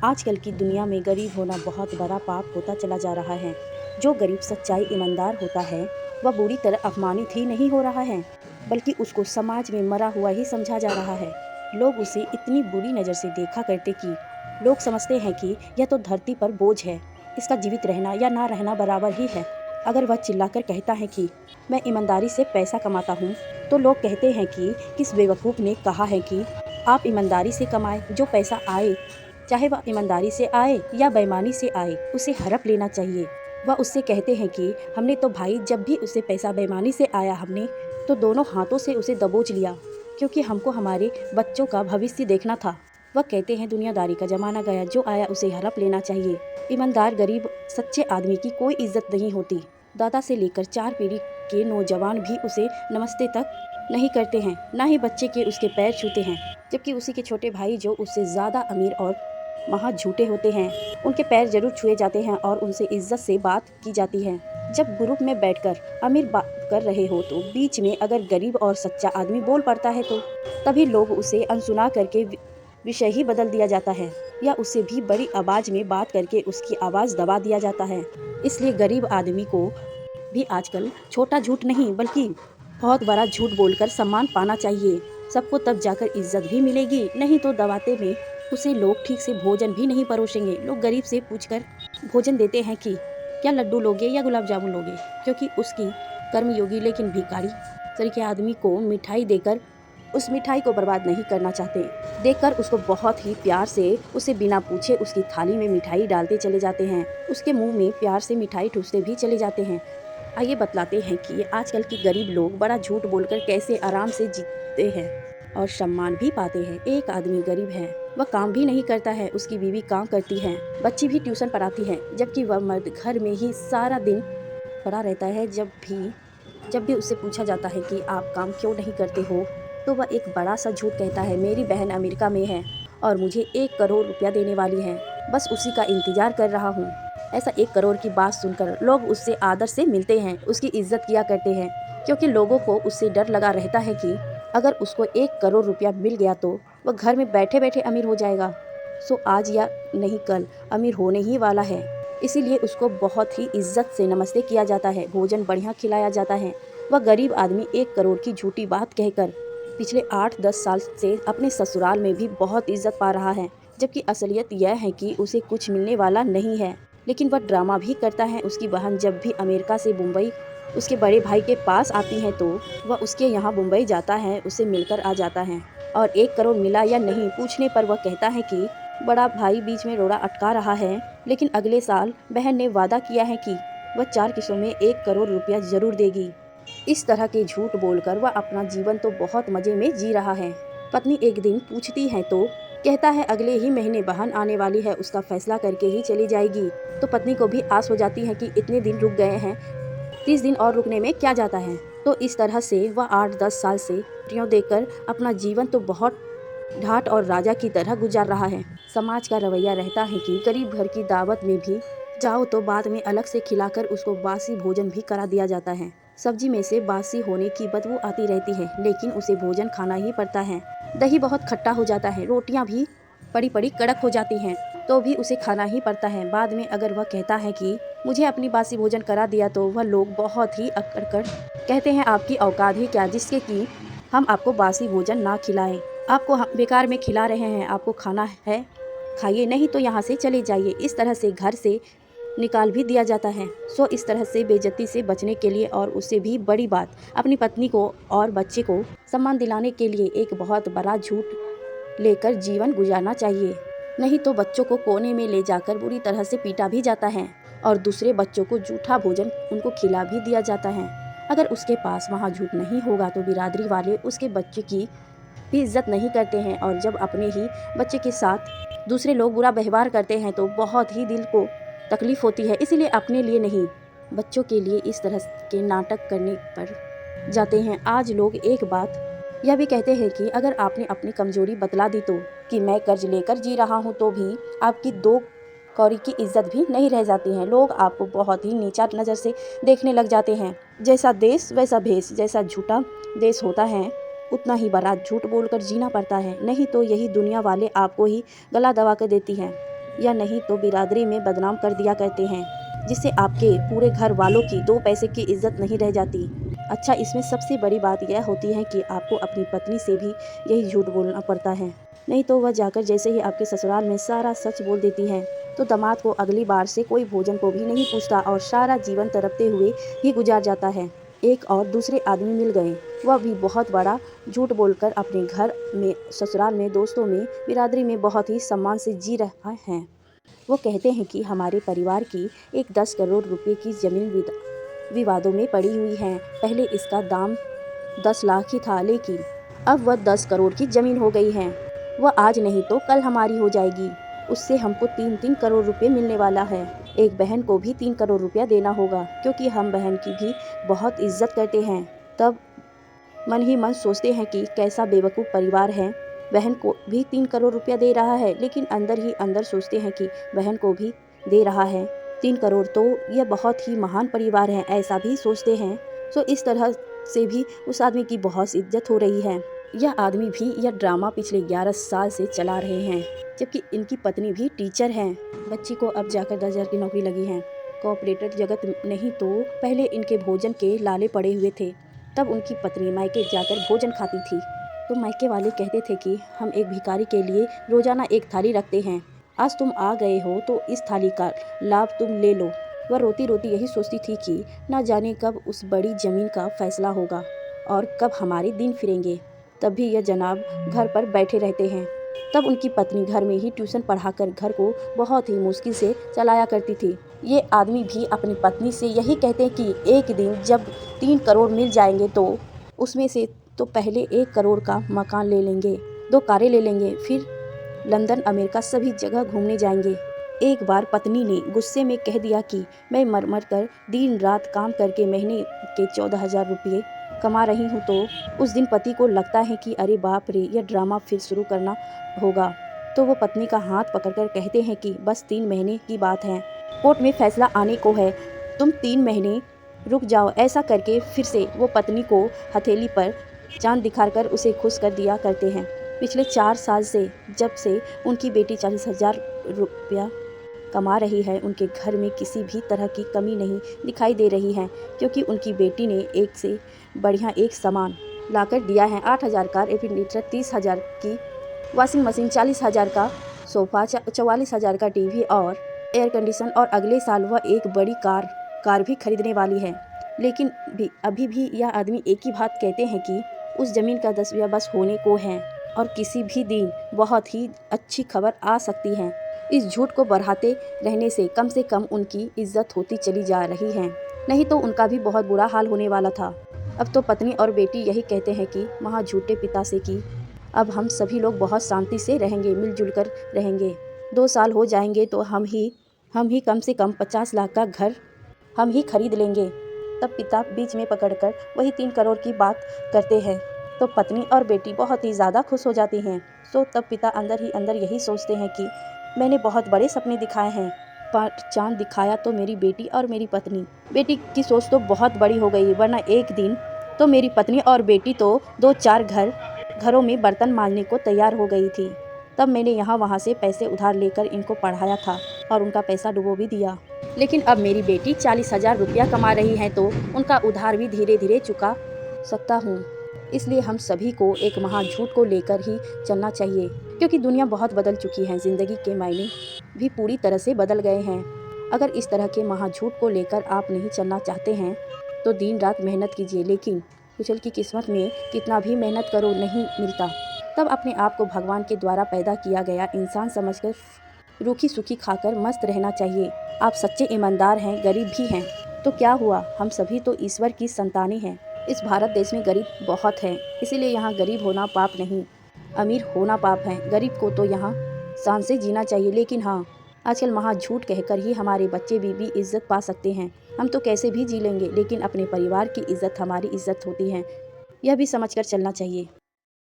आजकल की दुनिया में गरीब होना बहुत बड़ा पाप होता चला जा रहा है। जो गरीब सच्चाई ईमानदार होता है वह बुरी तरह अपमानित ही नहीं हो रहा है, बल्कि उसको समाज में मरा हुआ ही समझा जा रहा है। लोग उसे इतनी बुरी नज़र से देखा करते कि लोग समझते हैं कि यह तो धरती पर बोझ है, इसका जीवित रहना या ना रहना बराबर ही है। अगर वह चिल्लाकर कहता है कि मैं ईमानदारी से पैसा कमाता हूँ, तो लोग कहते हैं कि किस बेवकूफ़ ने कहा है कि आप ईमानदारी से कमाए। जो पैसा आए, चाहे वह ईमानदारी से आए या बेईमानी से आए, उसे हड़प लेना चाहिए। वह उससे कहते हैं कि हमने तो भाई जब भी उसे पैसा बेईमानी से आया, हमने तो दोनों हाथों से उसे दबोच लिया, क्योंकि हमको हमारे बच्चों का भविष्य देखना था। वह कहते हैं दुनियादारी का ज़माना गया, जो आया उसे हड़प लेना चाहिए। ईमानदार गरीब सच्चे आदमी की कोई इज्जत नहीं होती। दादा से लेकर 4 पीढ़ी के नौजवान भी उसे नमस्ते तक नहीं करते हैं, ना ही बच्चे के उसके पैर छूते हैं। जबकि उसी के छोटे भाई जो उससे ज़्यादा अमीर और महा झूठे होते हैं, उनके पैर जरूर छुए जाते हैं और उनसे इज्जत से बात की जाती है। जब ग्रुप में बैठकर अमीर बात कर रहे हो तो बीच में अगर गरीब और सच्चा आदमी बोल पड़ता है तो तभी लोग उसे अनसुना करके विषय ही बदल दिया जाता है, या उससे भी बड़ी आवाज़ में बात करके उसकी आवाज़ दबा दिया जाता है। इसलिए गरीब आदमी को भी आजकल छोटा झूठ नहीं बल्कि बहुत बड़ा झूठ बोलकर सम्मान पाना चाहिए। सबको तब जाकर इज्जत भी मिलेगी, नहीं तो दबाते में उसे लोग ठीक से भोजन भी नहीं परोसेंगे। लोग गरीब से पूछकर भोजन देते हैं कि क्या लड्डू लोगे या गुलाब जामुन लोगे, क्योंकि उसकी कर्मयोगी। लेकिन भिखारी सर के आदमी को मिठाई देकर उस मिठाई को बर्बाद नहीं करना चाहते। देखकर उसको बहुत ही प्यार से उसे बिना पूछे उसकी थाली में मिठाई डालते चले जाते हैं, उसके मुंह में प्यार से मिठाई ठूसते भी चले जाते हैं। आइए बतलाते हैं कि आजकल के गरीब लोग बड़ा झूठ बोलकर कैसे आराम से जीते हैं और सम्मान भी पाते हैं। एक आदमी गरीब है, वह काम भी नहीं करता है, उसकी बीवी काम करती है, बच्ची भी ट्यूशन पढ़ाती है, जबकि वह मर्द घर में ही सारा दिन पड़ा रहता है। जब भी उससे पूछा जाता है कि आप काम क्यों नहीं करते हो, तो वह एक बड़ा सा झूठ कहता है, मेरी बहन अमेरिका में है और मुझे 1 करोड़ रुपया देने वाली है, बस उसी का इंतजार कर रहा हूँ। ऐसा 1 करोड़ की बात सुनकर लोग उससे आदर से मिलते हैं, उसकी इज्जत किया करते हैं, क्योंकि लोगों को उससे डर लगा रहता है कि अगर उसको 1 करोड़ रुपया मिल गया तो वह घर में बैठे बैठे अमीर हो जाएगा। सो आज या नहीं कल अमीर होने ही वाला है, इसीलिए उसको बहुत ही इज्जत से नमस्ते किया जाता है, भोजन बढ़िया खिलाया जाता है। वह गरीब आदमी 1 करोड़ की झूठी बात कहकर पिछले 8-10 साल से अपने ससुराल में भी बहुत इज्जत पा रहा है, जबकि असलियत यह है कि उसे कुछ मिलने वाला नहीं है। लेकिन वह ड्रामा भी करता है। उसकी बहन जब भी अमेरिका से मुंबई उसके बड़े भाई के पास आती हैं तो वह उसके यहाँ मुंबई जाता है, उसे मिलकर आ जाता है, और 1 करोड़ मिला या नहीं पूछने पर वह कहता है कि बड़ा भाई बीच में रोड़ा अटका रहा है, लेकिन अगले साल बहन ने वादा किया है कि वह 4 किस्तों में 1 करोड़ रुपया जरूर देगी। इस तरह के झूठ बोलकर वह अपना जीवन तो बहुत मजे में जी रहा है। पत्नी एक दिन पूछती है तो कहता है अगले ही महीने बहन आने वाली है, उसका फैसला करके ही चली जाएगी। तो पत्नी को भी आस हो जाती है कि इतने दिन रुक गए हैं, 30 दिन और रुकने में क्या जाता है। तो इस तरह से वह 8-10 साल से छुट्टियों देकर अपना जीवन तो बहुत ढाट और राजा की तरह गुजार रहा है। समाज का रवैया रहता है कि गरीब घर की दावत में भी जाओ तो बाद में अलग से खिलाकर उसको बासी भोजन भी करा दिया जाता है। सब्जी में से बासी होने की बदबू आती रहती है, लेकिन उसे भोजन खाना ही पड़ता है। दही बहुत खट्टा हो जाता है, रोटियां भी पड़ी पड़ी कड़क हो जाती हैं, तो भी उसे खाना ही पड़ता है। बाद में अगर वह कहता है कि मुझे अपनी बासी भोजन करा दिया, तो वह लोग बहुत ही अकड़ कर कहते हैं आपकी औकात ही क्या जिसके कि हम आपको बासी भोजन ना खिलाएं, आपको हम बेकार में खिला रहे हैं, आपको खाना है खाइए, नहीं तो यहाँ से चले जाइए। इस तरह से घर से निकाल भी दिया जाता है। सो इस तरह से बेइज्जती से बचने के लिए और उससे भी बड़ी बात अपनी पत्नी को और बच्चे को सम्मान दिलाने के लिए एक बहुत बड़ा झूठ लेकर जीवन गुजारना चाहिए, नहीं तो बच्चों को कोने में ले जाकर बुरी तरह से पीटा भी जाता है और दूसरे बच्चों को जूठा भोजन उनको खिला भी दिया जाता है। अगर उसके पास वहाँ झूठ नहीं होगा तो बिरादरी वाले उसके बच्चे की भी इज्जत नहीं करते हैं, और जब अपने ही बच्चे के साथ दूसरे लोग बुरा व्यवहार करते हैं तो बहुत ही दिल को तकलीफ होती है। इसीलिए अपने लिए नहीं, बच्चों के लिए इस तरह के नाटक करने पर जाते हैं। आज लोग एक बात यह भी कहते हैं कि अगर आपने अपनी कमजोरी बतला दी तो कि मैं कर्ज लेकर जी रहा हूँ, तो भी आपकी 2 कौड़ी की इज्जत भी नहीं रह जाती है। लोग आपको बहुत ही नीचा नज़र से देखने लग जाते हैं। जैसा देश वैसा भेष, जैसा झूठा देश होता है उतना ही बड़ा झूठ बोलकर जीना पड़ता है, नहीं तो यही दुनिया वाले आपको ही गला दबा कर देती हैं। या नहीं तो बिरादरी में बदनाम कर दिया करते हैं, जिससे आपके पूरे घर वालों की 2 पैसे की इज्जत नहीं रह जाती। अच्छा, इसमें सबसे बड़ी बात यह होती है कि आपको अपनी पत्नी से भी यही झूठ बोलना पड़ता है, नहीं तो वह जाकर जैसे ही आपके ससुराल में सारा सच बोल देती है तो दामाद को अगली बार से कोई भोजन को भी नहीं पूछता और सारा जीवन तड़पते हुए ही गुजार जाता है। एक और दूसरे आदमी मिल गए, वह भी बहुत बड़ा झूठ बोलकर अपने घर में, ससुराल में, दोस्तों में, बिरादरी में बहुत ही सम्मान से जी रहा है। वो कहते हैं कि हमारे परिवार की एक 10 करोड़ रुपए की ज़मीन विवादों में पड़ी हुई है। पहले इसका दाम 10 लाख ही था, लेकिन अब वह 10 करोड़ की ज़मीन हो गई है। वह आज नहीं तो कल हमारी हो जाएगी। उससे हमको 3-3 करोड़ रुपए मिलने वाला है। एक बहन को भी 3 करोड़ रुपया देना होगा, क्योंकि हम बहन की भी बहुत इज्जत करते हैं। तब मन ही मन सोचते हैं कि कैसा बेवकूफ़ परिवार है, बहन को भी 3 करोड़ रुपया दे रहा है, लेकिन अंदर ही अंदर सोचते हैं कि बहन को भी दे रहा है 3 करोड़, तो यह बहुत ही महान परिवार है, ऐसा भी सोचते हैं। तो इस तरह से भी उस आदमी की बहुत इज्जत हो रही है। यह आदमी भी यह ड्रामा पिछले 11 साल से चला रहे हैं, जबकि इनकी पत्नी भी टीचर हैं। बच्ची को अब जाकर 10 हज़ार की नौकरी लगी है। कॉर्पोरेट जगत नहीं तो पहले इनके भोजन के लाले पड़े हुए थे। तब उनकी पत्नी मायके जाकर भोजन खाती थी, तो मायके वाले कहते थे कि हम एक भिखारी के लिए रोजाना एक थाली रखते हैं, आज तुम आ गए हो तो इस थाली का लाभ तुम ले लो। वह रोती रोती यही सोचती थी कि न जाने कब उस बड़ी ज़मीन का फैसला होगा और कब हमारे दिन फिरेंगे। तब भी यह जनाब घर पर बैठे रहते हैं। तब उनकी पत्नी घर में ही ट्यूशन पढ़ाकर घर को बहुत ही मुश्किल से चलाया करती थी। ये आदमी भी अपनी पत्नी से यही कहते हैं कि एक दिन जब 3 करोड़ मिल जाएंगे तो उसमें से तो पहले 1 करोड़ का मकान ले लेंगे, 2 कारें ले लेंगे, फिर लंदन, अमेरिका सभी जगह घूमने जाएंगे। एक बार पत्नी ने गुस्से में कह दिया कि मैं मर मर कर दिन रात काम करके महीने के 14,000 रुपये कमा रही हूँ, तो उस दिन पति को लगता है कि अरे बाप रे, यह ड्रामा फिर शुरू करना होगा। तो वो पत्नी का हाथ पकड़कर कहते हैं कि बस 3 महीने की बात है, कोर्ट में फैसला आने को है, तुम 3 महीने रुक जाओ। ऐसा करके फिर से वो पत्नी को हथेली पर चांद दिखाकर उसे खुश कर दिया करते हैं। पिछले 4 साल से जब से उनकी बेटी 40,000 रुपया कमा रही है, उनके घर में किसी भी तरह की कमी नहीं दिखाई दे रही है, क्योंकि उनकी बेटी ने एक से बढ़िया एक सामान लाकर दिया है। 8,000 का रेफ्रिजरेटर, 30,000 की वॉशिंग मशीन, 40,000 का सोफ़ा, 44,000 का टीवी और एयर कंडीशन, और अगले साल वह एक बड़ी कार भी खरीदने वाली है। लेकिन अभी भी यह आदमी एक ही बात कहते हैं कि उस ज़मीन का 10वां बस होने को है और किसी भी दिन बहुत ही अच्छी खबर आ सकती है। इस झूठ को बढ़ाते रहने से कम उनकी इज्जत होती चली जा रही है, नहीं तो उनका भी बहुत बुरा हाल होने वाला था। अब तो पत्नी और बेटी यही कहते हैं कि वहाँ झूठे पिता से कि अब हम सभी लोग बहुत शांति से रहेंगे, मिलजुल कर रहेंगे। 2 साल हो जाएंगे तो हम ही कम से कम 50 लाख का घर हम ही खरीद लेंगे। तब पिता बीच में पकड़कर वही 3 करोड़ की बात करते हैं, तो पत्नी और बेटी बहुत ही ज़्यादा खुश हो जाती हैं। तो तब पिता अंदर ही अंदर यही सोचते हैं कि मैंने बहुत बड़े सपने दिखाए हैं, पर चाँद दिखाया तो मेरी बेटी और मेरी पत्नी। बेटी की सोच तो बहुत बड़ी हो गई, वरना एक दिन तो मेरी पत्नी और बेटी तो 2-4 घरों में बर्तन मांजने को तैयार हो गई थी। तब मैंने यहाँ वहाँ से पैसे उधार लेकर इनको पढ़ाया था और उनका पैसा डुबो भी दिया। लेकिन अब मेरी बेटी 40,000 रुपया कमा रही है, तो उनका उधार भी धीरे धीरे चुका सकता हूँ। इसलिए हम सभी को एक महाझूठ को लेकर ही चलना चाहिए, क्योंकि दुनिया बहुत बदल चुकी है, ज़िंदगी के मायने भी पूरी तरह से बदल गए हैं। अगर इस तरह के महाझूठ को लेकर आप नहीं चलना चाहते हैं तो दिन रात मेहनत कीजिए, लेकिन कुचल की किस्मत में कितना भी मेहनत करो नहीं मिलता। तब अपने आप को भगवान के द्वारा पैदा किया गया इंसान समझकर रूखी सूखी खाकर मस्त रहना चाहिए। आप सच्चे ईमानदार हैं, गरीब भी हैं, तो क्या हुआ, हम सभी तो ईश्वर की संतानें हैं। इस भारत देश में गरीब बहुत हैं, इसीलिए यहाँ गरीब होना पाप नहीं, अमीर होना पाप है। गरीब को तो यहाँ शान से जीना चाहिए, लेकिन हाँ, आजकल महाझूठ कहकर ही हमारे बच्चे भी इज्जत पा सकते हैं। हम तो कैसे भी जी लेंगे, लेकिन अपने परिवार की इज्जत हमारी इज्जत होती है, यह भी समझकर चलना चाहिए।